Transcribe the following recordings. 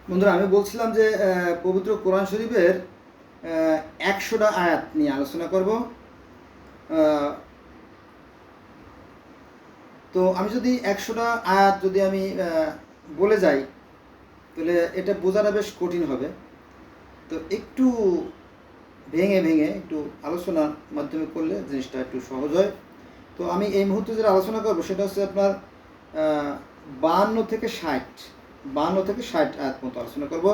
বন্ধুরা, আমি বলছিলাম যে পবিত্র কোরআন শরীফের ১০০টা আয়াত নিয়ে আলোচনা করব। তো আমি যদি ১০০টা আয়াত যদি আমি বলে যাই, তাহলে এটা বোঝাটা বেশ কঠিন হবে। তো একটু ভেঙে ভেঙে একটু আলোচনার মাধ্যমে করলে জিনিসটা একটু সহজ হয়। তো আমি এই মুহূর্তে যেটা আলোচনা করবো সেটা হচ্ছে আপনার ৫২ থেকে ৬০ আয়াত মতো আলোচনা করব।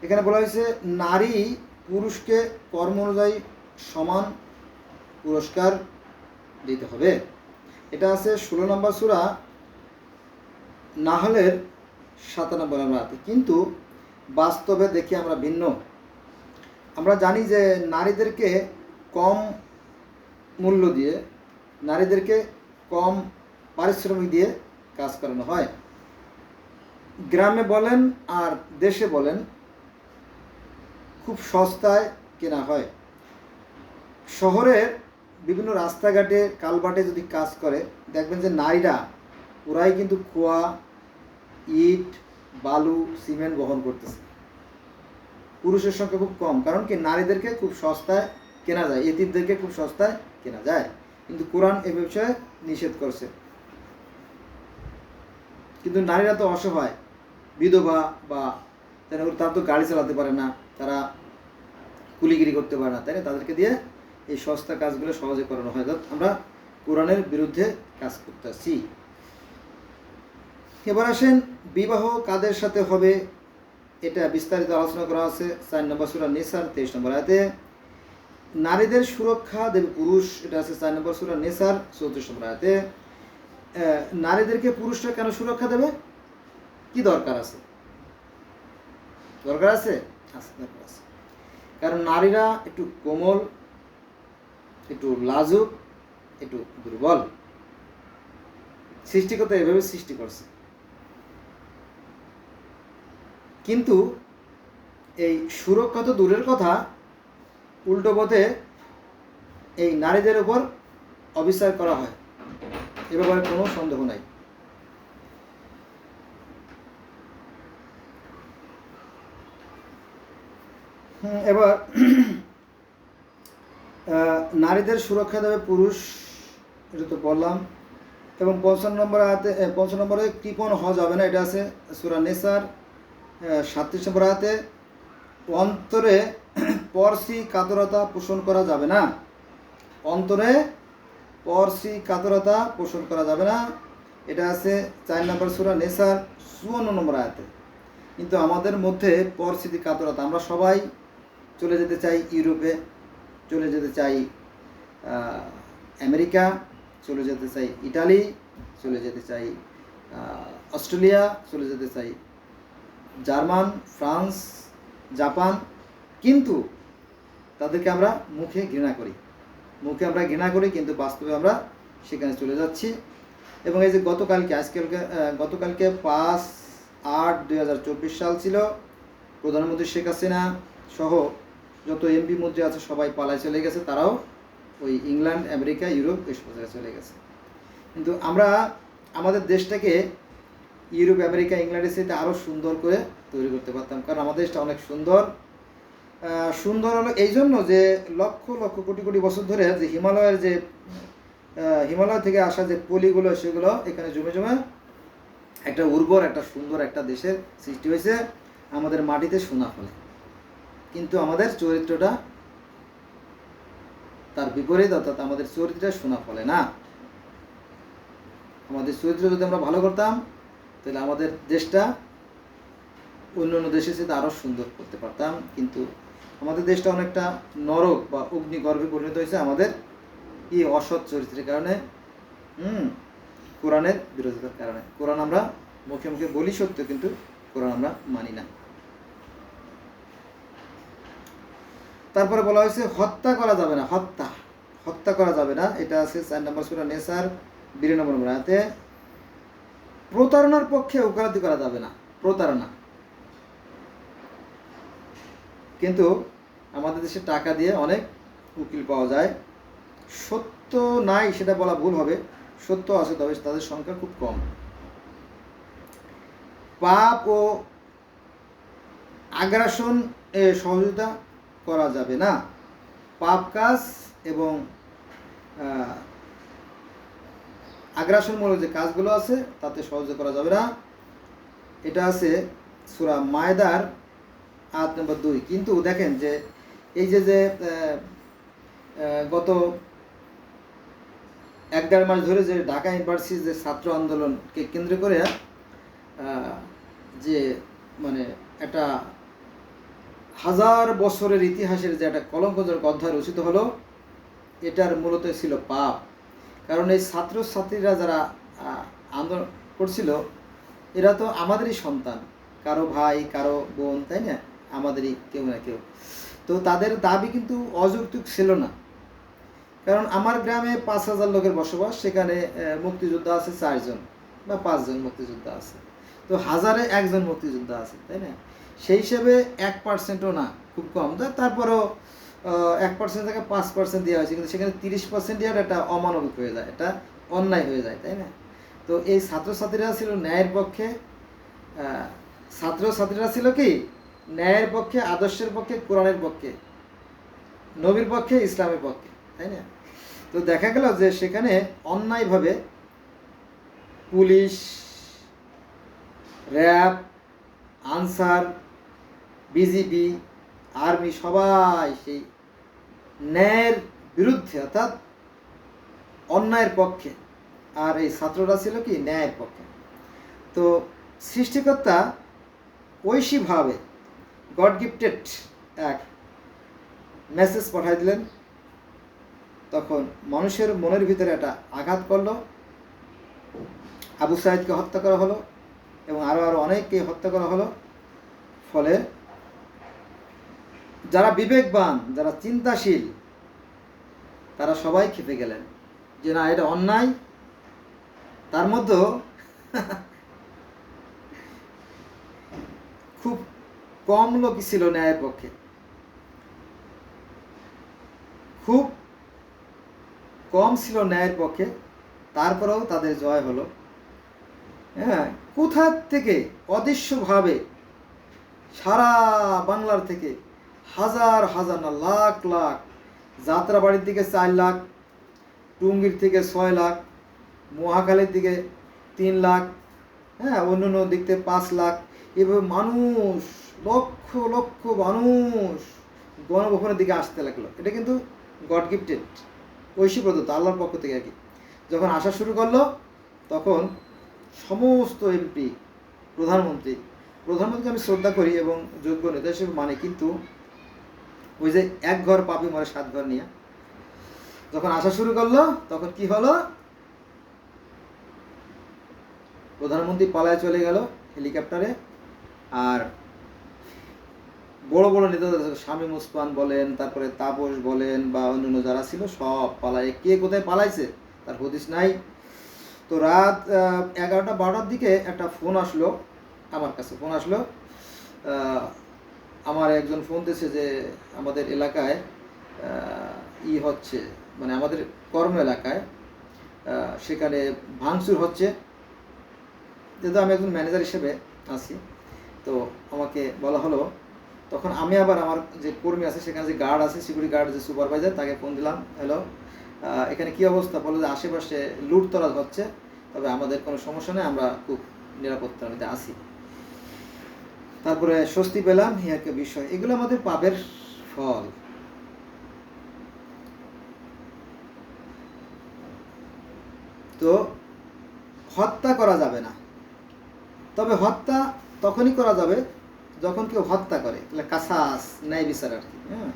এখানে বলা হয়েছে নারী পুরুষকে কর্ম অনুযায়ী সমান পুরস্কার দিতে হবে। এটা আছে ১৬ নম্বর সূরা নাহলের ৭ নম্বর আয়াতে। কিন্তু বাস্তবে দেখি আমরা ভিন্ন। আমরা জানি যে নারীদেরকে কম মূল্য দিয়ে, নারীদেরকে কম পারিশ্রমিক দিয়ে কাজ করানো হয়। গ্রামে বলেন আর দেশে বলেন খুব সস্তায় কেনা হয়। শহরের বিভিন্ন রাস্তাঘাটে কালভার্টে যদি কাজ করে, দেখবেন যে নারীরা ওরাই কিন্তু খোয়া, ইট, বালু, সিমেন্ট বহন করতেছে। পুরুষের সংখ্যা খুব কম। কারণ কি, নারীদেরকে খুব সস্তায় কেনা যায়, এতিমদেরকে খুব সস্তায় কেনা যায়। কিন্তু কোরআন এ বিষয়ে নিষেধ করছে। কিন্তু নারীরা তো অসহায়, বিধবা, বা তারা তো গাড়ি চালাতে পারে না, তারা কুলিগিরি করতে পারে না, তাই না? তাদেরকে দিয়ে এই সস্তা কাজগুলো সহজে করানো হয়। আমরা কোরআনের বিরুদ্ধে কাজ করতেছি। এবার আসেন, বিবাহ কাদের সাথে হবে এটা বিস্তারিত আলোচনা করা আছে ৪ নম্বর সূরা নিসার ২৩ নম্বর আয়াতে। নারীদের সুরক্ষা দেবে পুরুষ, এটা আছে ৪ নম্বর সূরা নিসার ৩৪ নম্বর আয়াতে। নারীদেরকে পুরুষরা কেন সুরক্ষা দেবে? কি দরকার আছে? দরকার আছে, দরকার আছে। কারণ নারীরা একটু কোমল, একটু লাজুক, একটু দুর্বল। সৃষ্টিকর্তা এভাবে সৃষ্টি করছে। কিন্তু এই সুরক্ষা তো দূরের কথা, উল্টো পথে এই নারীদের উপর অবিচার করা হয়, এ ব্যাপারে কোনো সন্দেহ নাই। এবার নারীদের সুরক্ষা দেবে পুরুষ, এটা তো বললাম। এবং ৫৫ নম্বর আয়াতে, ৫৫ নম্বরে কৃপণ হওয়া যাবে না, এটা আছে সূরা নিসার ৩৭ নম্বর আয়াতে। অন্তরে পরশি কাতরতা পোষণ করা যাবে না, অন্তরে পরশি কাতরতা পোষণ করা যাবে না, এটা আছে ৪ নম্বর সূরা নিসার ৫৪ নম্বর আয়াতে। কিন্তু আমাদের মধ্যে পরশি কাতরতা, আমরা সবাই চলে যেতে চাই ইউরোপে, চলে যেতে চাই আমেরিকা, চলে যেতে চাই ইটালি, চলে যেতে চাই অস্ট্রেলিয়া, চলে যেতে চাই জার্মান, ফ্রান্স, জাপান। কিন্তু তাদেরকে আমরা মুখে ঘৃণা করি, কিন্তু বাস্তবে আমরা সেখানে চলে যাচ্ছি। এবং এই যে গতকালকে ৫/৮/২০২৪ সাল ছিল, প্রধানমন্ত্রী শেখ হাসিনা সহ যত এমপি মন্ত্রী আছে সবাই পালায় চলে গেছে, তারাও ওই ইংল্যান্ড, আমেরিকা, ইউরোপ এসব জায়গায় চলে গেছে। কিন্তু আমরা আমাদের দেশটাকে ইউরোপ, আমেরিকা, ইংল্যান্ডের সাথে আরও সুন্দর করে তৈরি করতে পারতাম। কারণ আমাদের দেশটা অনেক সুন্দর। সুন্দর হলো এই জন্য যে লক্ষ লক্ষ কোটি কোটি বছর ধরে যে হিমালয় থেকে আসা যে পলিগুলো, সেগুলো এখানে জমে জমে একটা উর্বর, একটা সুন্দর একটা দেশের সৃষ্টি হয়েছে। আমাদের মাটিতে সোনা ফলে। কিন্তু আমাদের চরিত্রটা তার বিপরীত, অর্থাৎ আমাদের চরিত্রে সোনা ফলে না। আমাদের চরিত্র যদি আমরা ভালো করতাম, তাহলে আমাদের দেশটা অন্য অন্য দেশের সাথে আরও সুন্দর করতে পারতাম। কিন্তু আমাদের দেশটা অনেকটা নরক বা অগ্নিগর্ভে পরিণত হয়েছে আমাদের এই অসৎ চরিত্রের কারণে, কোরআনের বিরোধিতার কারণে। কোরআন আমরা মুখে মুখে বলি সত্য, কিন্তু কোরআন আমরা মানি না। তারপরে বলা হয়েছে হত্যা করা যাবে না, হত্যা করা যাবে না, এটা আছে ৪ নম্বর সূরা নিসার ২২ নম্বর আয়াতে। প্রতারণার পক্ষে ওকালতি করা যাবে না, প্রতারণা। কিন্তু আমাদের দেশে টাকা দিয়ে অনেক উকিল পাওয়া যায়। সত্য নাই সেটা বলা ভুল হবে, সত্য আছে, তবে তাদের সংখ্যা খুব কম। পাপ ও আগ্রাসন সহযোগিতা করা যাবে না। পাপ কাজ এবং আগ্রাসনমূলক যে কাজগুলো আছে তাতে সহযোগিতা করা যাবে না। এটা আছে সূরা মায়দার আয়াত নম্বর 2। কিন্তু দেখেন যে এই যে গত 1-1.5 মাস ধরে যে ঢাকা ইউনিভার্সিটির যে ছাত্র আন্দোলনকে কেন্দ্র করে যে মানে একটা 1000 বছরের ইতিহাসের যে একটা কলঙ্কজনক অধ্যায় রচিত হলো, এটার মূলত ছিল পাপ। কারণ এই ছাত্রছাত্রীরা যারা আন্দোলন করছিল এরা তো আমাদেরই সন্তান, কারো ভাই কারো বোন, তাই না, আমাদেরই কেউ না কেউ। তো তাদের দাবি কিন্তু অযৌক্তিক ছিল না। কারণ আমার গ্রামে 5000 লোকের বসবাস, সেখানে মুক্তিযোদ্ধা আছে 4 জন বা 5 জন মুক্তিযোদ্ধা আছে, তো 1000-এ 1 জন মুক্তিযোদ্ধা আছে, তাই না। সেই হিসেবে 1%ও না, খুব কম। তারপরেও 1% থেকে 5% দেওয়া হয়েছে, কিন্তু সেখানে 30% দেওয়ার একটা অমানবিক হয়ে যায়, এটা অন্যায় হয়ে যায়, তাই না। তো এই ছাত্রছাত্রীরা ছিল ন্যায়ের পক্ষে, ছাত্রছাত্রীরা ছিল কি ন্যায়ের পক্ষে, আদর্শের পক্ষে, কোরআনের পক্ষে, নবীর পক্ষে, ইসলামের পক্ষে, তাই না। তো দেখা গেল যে সেখানে অন্যায়ভাবে police, RAB, answer, BGB, army সবাই সেই ন্যায়ের বিরুদ্ধে, অর্থাৎ অন্যায়ের পক্ষে, আর এই ছাত্ররা ছিল কি ন্যায়ের পক্ষে। তো সৃষ্টিকর্তা ঐশীভাবে গড গিফটেড এক মেসেজ পাঠাই দিলেন। তখন মানুষের মনের ভিতরে একটা আঘাত করলো, আবু সাইদকে হত্যা করা হলো এবং আরও অনেককে হত্যা করা হলো। ফলে যারা বিবেকবান, যারা চিন্তাশীল, তারা সবাই খেপে গেলেন যে না, এটা অন্যায়। তার মধ্যেও খুব কম লোকই ছিল ন্যায়ের পক্ষে, খুব কম ছিল ন্যায়ের পক্ষে। তারপরেও তাদের জয় হলো। হ্যাঁ, কোথা থেকে অদৃশ্যভাবে সারা বাংলার থেকে হাজার হাজার না লাখ লাখ, যাত্রাবাড়ির দিকে 4 লাখ, টুঙ্গির থেকে 6 লাখ, মহাখালীর দিকে 3 লাখ, হ্যাঁ, অন্য অন্য দিক থেকে 5 লাখ, এভাবে মানুষ, লক্ষ লক্ষ মানুষ গণভবনের দিকে আসতে লাগলো। এটা কিন্তু গড গিফটেড, ঐশী প্রদত্ত, আল্লাহর পক্ষ থেকে আর কি। যখন আসা শুরু করলো তখন সমস্ত এমপি, প্রধানমন্ত্রীকে আমি শ্রদ্ধা করি এবং যোগ্য নেতা হিসেবে মানি, কিন্তু ওই যে 1 ঘর পাপি মরে 7 ঘর নিয়ে যখন আসা শুরু করলো, তখন কি হলো, প্রধানমন্ত্রী পালায় চলে গেল হেলিকপ্টারে, আর বড় বড় নেতাদের, শামীম ওসমান বলেন, তারপরে তাপস বলেন বা অন্যান্য যারা ছিল, সব পালায়। কে কোথায় পালাইছে তার হদিস নাই। তো রাত 11টা-12টার দিকে একটা ফোন আসলো, আমার কাছে ফোন আসলো। আমার একজন ফোন দিয়েছে যে আমাদের এলাকায় হচ্ছে, মানে আমাদের কর্ম এলাকায় সেখানে ভাঙচুর হচ্ছে। যেহেতু আমি একজন ম্যানেজার হিসেবে আছি, তো আমাকে বলা হলো। তখন আমি আবার আমার যে কর্মী আছে, সেখানে যে গার্ড আছে, সিকিউরিটি গার্ড, যে সুপারভাইজার, তাকে ফোন দিলাম। হ্যালো, এখানে কি অবস্থা? বলে যে আশেপাশে লুটতরাজ হচ্ছে, তবে আমাদের কোনো সমস্যা নেই, আমরা খুব নিরাপত্তার মধ্যে আছি। তারপরে স্বস্তি পেলাম, একটা বিষয়। এগুলো আমাদের পাপের ফল। তো হত্যা করা যাবে না, তবে হত্যা তখনই করা যাবে যখন কেউ হত্যা করে, কাসাস, ন্যায় বিচার আর কি। হ্যাঁ,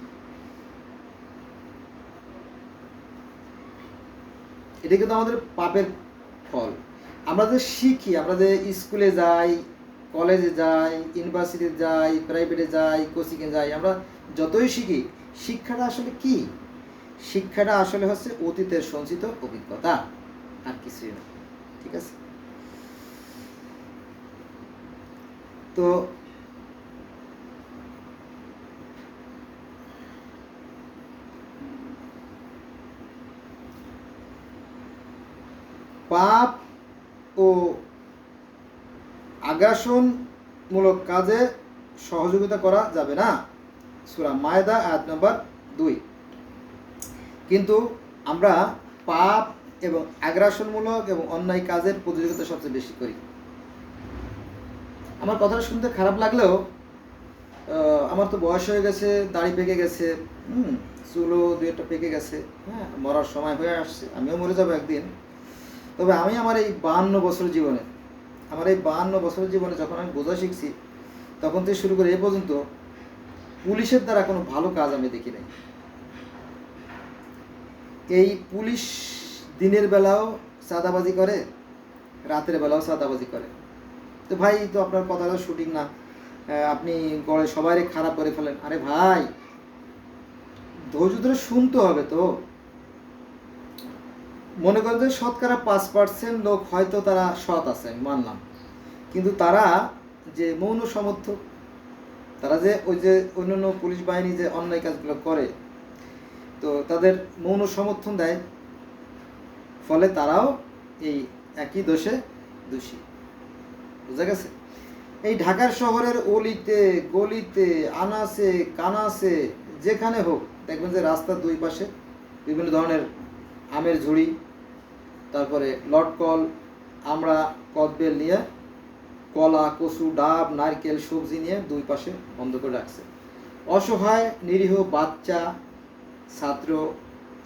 এটা কিন্তু আমাদের পাপের ফল। আমরা যে শিখি, আমরা যে স্কুলে যাই, কলেজে যাই, ইউনিভার্সিটিতে যাই, প্রাইভেটে যাই, কোচিংয়ে যাই, আমরা যতই শিখি, শিক্ষাটা আসলে কি? শিক্ষাটা আসলে হচ্ছে অতীতের সঞ্চিত অভিজ্ঞতা, আর কিছুই না। ঠিক আছে? তো পাপ ও আগ্রাসনমূলক কাজে সহযোগিতা করা যাবে না, সূরা মায়েদা আয়াত নম্বর 2। কিন্তু আমরা পাপ এবং আগ্রাসনমূলক এবং অন্যায় কাজের প্রতিযোগিতা সবচেয়ে বেশি করি। আমার কথাটা শুনতে খারাপ লাগলেও আমার তো বয়স হয়ে গেছে, দাড়ি পেকে গেছে, চুলও দু একটা পেকে গেছে, হ্যাঁ, মরার সময় হয়ে আসছে, আমিও মরে যাবো একদিন। তবে আমি আমার এই 52 বছর জীবনে, যখন আমি বোঝা শিখছি তখন থেকে শুরু করে এ পর্যন্ত পুলিশের দ্বারা কোনো ভালো কাজ আমি দেখি নাই। এই পুলিশ দিনের বেলাও চাঁদাবাজি করে, রাতের বেলাও চাঁদাবাজি করে। তো ভাই, তো আপনার কথাটা শুটিং না, আপনি গড়ে সবাই খারাপ করে ফেলেন। আরে ভাই, ধৈর্য ধরে শুনতে হবে তো। মনে করেন যে 5% লোক হয়তো তারা সৎ আছে, মানলাম, কিন্তু তারা যে মৌন সমর্থক, তারা যে ওই যে অন্যান্য পুলিশ বাহিনী যে অন্যায় কাজগুলো করে, তো তাদের মৌন সমর্থন দেয়, ফলে তারাও এই একই দোষে দোষী। বুঝা গেছে? এই ঢাকার শহরের অলিতে গলিতে আনাসে কানাসে যেখানে হোক দেখবেন যে রাস্তার দুই পাশে বিভিন্ন ধরনের আমের ঝুড়ি, তারপরে লটকল, আমরা কদবেল নিয়ে, কলা, কচু, ডাব, নারকেল, সবজি নিয়ে দুই পাশে বন্ধ করে রাখছে। অসহায় নিরীহ বাচ্চা, ছাত্র,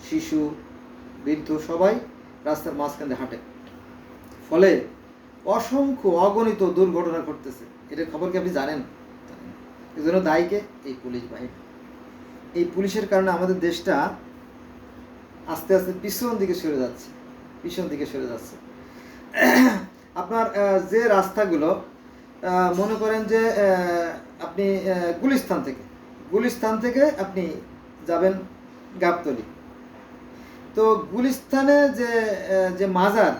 শিশু, বৃদ্ধ সবাই রাস্তার মাঝখানে হাঁটে, ফলে অসংখ্য অগণিত দুর্ঘটনা ঘটতেছে। এটার খবর কি আপনি জানেন? এই জন্য দায়ীকে এই পুলিশ বাহিনী। এই পুলিশের কারণে আমাদের দেশটা আস্তে আস্তে পিছন দিকে সরে যাচ্ছে। আপনার যে রাস্তাগুলো, মনে করেন যে আপনি গুলিস্তান থেকে আপনি যাবেন গাবতলী, তো গুলিস্তানে যে মাজার,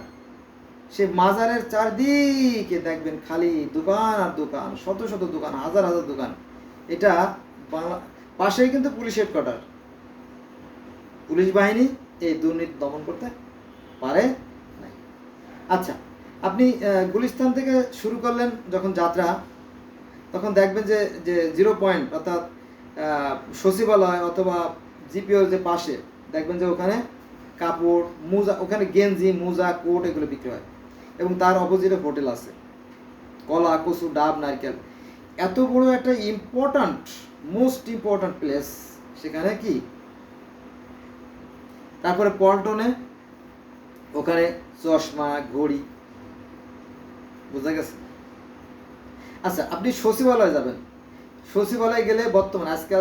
সে মাজারের চারদিকে দেখবেন খালি দোকান আর দোকান, শত শত দোকান, হাজার হাজার দোকান। এটা পাশেই কিন্তু পুলিশ হেডকোয়ার্টার। পুলিশ বাহিনী এই দুর্নীতি দমন করতে পারে নাই। আচ্ছা, আপনি গুলিস্তান থেকে শুরু করলেন যখন যাত্রা, তখন দেখবেন যে 0 পয়েন্ট অর্থাৎ সচিবালয় অথবা জিপিওর যে পাশে দেখবেন যে ওখানে কাপড়, মোজা, ওখানে গেঞ্জি, মোজা, কোট এগুলো বিক্রি হয়, এবং তার অপোজিটে হোটেল আছে, কলা, কচু, ডাব, নারকেল। এত বড় একটা মোস্ট ইম্পর্ট্যান্ট প্লেস, সেখানে কি? তারপরে পল্টনে ওখানে চশমা, ঘড়ি। বুঝা গেছে? আচ্ছা, আপনি সচিবালয় যাবেন, সচিবালয় গেলে বর্তমানে আজকে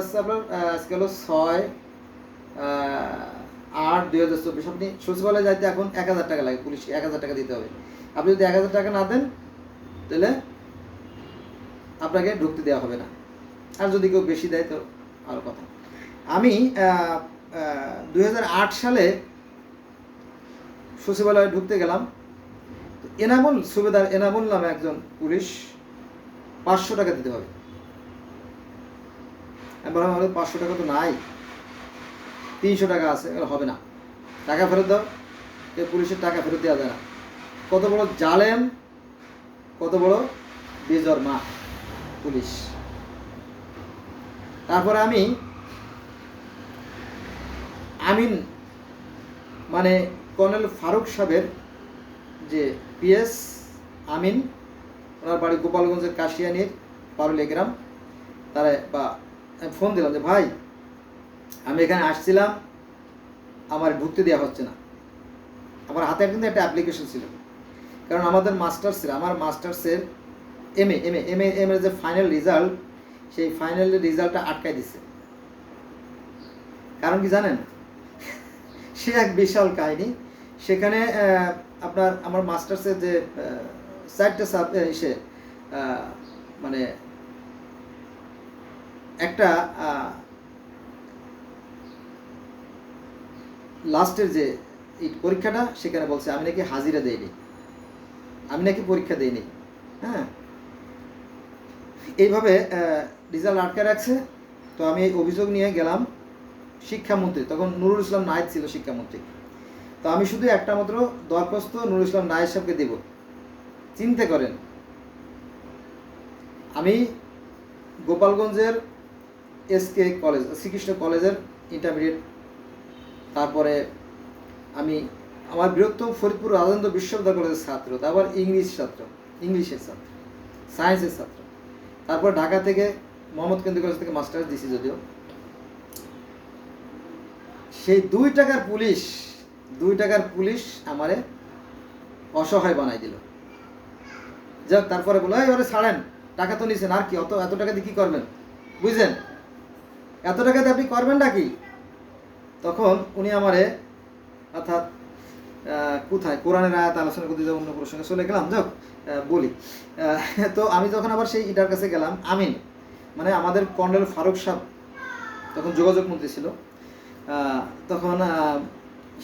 হলো 6/8/2024। আপনি সচিবালয় যাইতে এখন 1000 টাকা লাগে, পুলিশ 1000 টাকা দিতে হবে। আপনি যদি 1000 টাকা না দেন তাহলে আপনাকে ঢুকতে দেওয়া হবে না, আর যদি কেউ বেশি দেয় তো আরও কথা। আমি 2008 সালে সচিবালয়ে ঢুকতে গেলাম, সুবেদার এনামুল নামে একজন পুলিশ, 500 টাকা দিতে হবে। আমি বললাম, 500 টাকা তো নাই, 300 টাকা আছে। হবে না, টাকা ফেরত দাও। পুলিশের টাকা ফেরত দেওয়া যায় না। কত বড় জালেম, কত বড় বেজরমা পুলিশ। তারপরে আমিন মানে কর্নেল ফারুক সাহেবের যে পিএস আমিন, ওনার বাড়ি গোপালগঞ্জের কাশিয়ানির পারুলি গ্রাম। তারা আমি ফোন দিলাম যে ভাই, আমি এখানে আসছিলাম, আমার ঢুকতে দেওয়া হচ্ছে না। আমার হাতে কিন্তু একটা অ্যাপ্লিকেশন ছিল, কারণ আমার মাস্টার্সের এম এর যে ফাইনাল রেজাল্ট, সেই ফাইনাল রেজাল্টটা আটকাই দিচ্ছে। কারণ কি জানেন? সে এক বিশাল কাহিনী। সেখানে আমার মাস্টার্সের যে 4টে মানে একটা লাস্টের যে এই পরীক্ষাটা, সেখানে বলছে আমি নাকি হাজিরা দেইনি, আমি নাকি পরীক্ষা দেইনি। হ্যাঁ, এইভাবে রেজাল্ট আটকে রাখছে। তো আমি এই অভিযোগ নিয়ে গেলাম শিক্ষামন্ত্রী, তখন নুরুল ইসলাম নায়েদ ছিল শিক্ষামন্ত্রী। তো আমি শুধু একটা মাত্র দরখাস্ত নুরুল ইসলাম নায়েদ সাহেবকে দেব। চিন্তা করেন, আমি গোপালগঞ্জের SK কলেজ, শ্রীকৃষ্ণ কলেজের ইন্টারমিডিয়েট। তারপরে আমি আমার বৃহত্তম ফরিদপুর রাজেন্দ্র বিশ্ববিদ্যালয় কলেজের ছাত্র, তারপর ইংলিশের ছাত্র, সায়েন্সের ছাত্র। তারপর ঢাকা থেকে মোহাম্মদ কেন্দ্রীয় কলেজ থেকে মাস্টার্স দিছি যদিও। সেই 2 টাকার পুলিশ আমারে অসহায় বানাই দিল। যাক, তারপরে বলো এবারে ছাড়েন, টাকা তো নিছেন, আর কি এত টাকা দিয়ে কী করবেন, বুঝলেন, এত টাকা দিয়ে আপনি করবেনটা কি? তখন উনি আমারে, অর্থাৎ কোথায় কোরআনের আয়াত আলোচনা করতে যাবো, অন্য প্রসঙ্গে চলে গেলাম, যাক বলি। তো আমি যখন আবার সেই ইটার কাছে গেলাম, আমিন মানে আমাদের কর্নেল ফারুক সাহেব তখন যোগাযোগ মন্ত্রী ছিল, তখন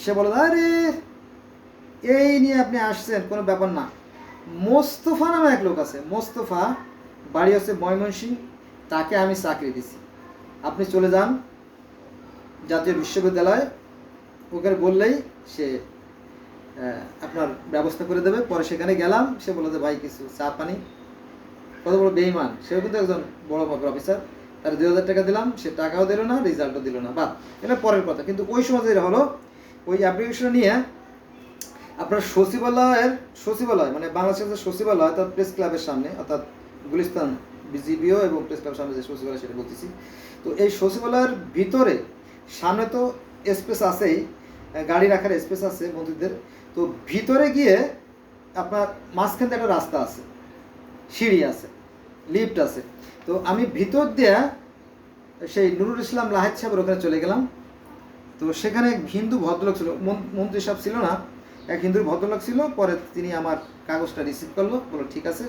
সে বলে, আরে এই নিয়ে আপনি আসছেন, কোনো ব্যাপার না। মোস্তফা নামে এক লোক আছে, মোস্তফা, বাড়ি হচ্ছে ময়মনসিংহ, তাকে আমি চাকরি দিছি, আপনি চলে যান জাতীয় বিশ্ববিদ্যালয়, ওকে বললেই সে আপনার ব্যবস্থা করে দেবে। পরে সেখানে গেলাম, সে বলে যে ভাই কিছু চা পানি, কত বড় বেঈমান, সেও কিন্তু একজন বড় মাপের অফিসার, তার 2000 টাকা দিলাম, সে টাকাও দিল না, রেজাল্টও দিল না, বাদ, এটা পরের কথা। কিন্তু ওই সময় যেটা হলো, ওই অ্যাপ্লিকেশন নিয়ে আপনার সচিবালয় মানে বাংলাদেশের সচিবালয়, অর্থাৎ প্রেস ক্লাবের সামনে, অর্থাৎ গুলিস্তান BGBO এবং প্রেস ক্লাবের সামনে যে সচিবালয় সেটা বলতেছি, তো এই সচিবালয়ের ভিতরে সামনে তো স্পেস আছেই, গাড়ি রাখার স্পেস আছে মন্ত্রীদের, তো ভিতরে গিয়ে আপনার মাঝখান থেকে একটা রাস্তা আছে, সিঁড়ি আছে, লিফট আছে। তো আমি ভিতর দিয়ে সেই নুরুল ইসলাম লাহেদ সাহেবের ওখানে চলে গেলাম। তো সেখানে এক হিন্দু ভদ্রলোক ছিল, মন্ত্রী সাহেব ছিল না, এক হিন্দু ভদ্রলোক ছিল। পরে তিনি আমার কাগজটা রিসিভ করলো, বললো ঠিক আছে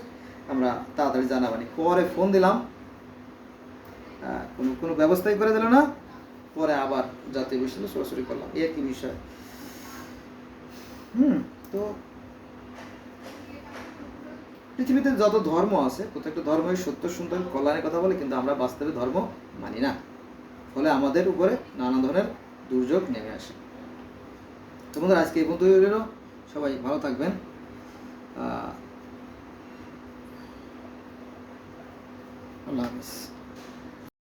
আমরা তাড়াতাড়ি জানাবানি। পরে ফোন দিলাম, কোনো ব্যবস্থাই করে দিল না। পরে আবার জাতীয় বিশ্ববিদ্যালয় সরাসরি করলাম, এই একই বিষয়। তো পৃথিবীতে যত ধর্ম আছে প্রত্যেকটা ধর্মই সত্য সুন্দর কল্যাণের কথা বলে, কিন্তু আমরা বাস্তবে ধর্ম মানি না, ফলে আমাদের উপরে নানা ধরনের দুর্যোগ নেমে আসে। তো বন্ধুরা, আজকে এই পর্যন্ত রইল, সবাই ভালো থাকবেন। আল্লাহ হাফিজ।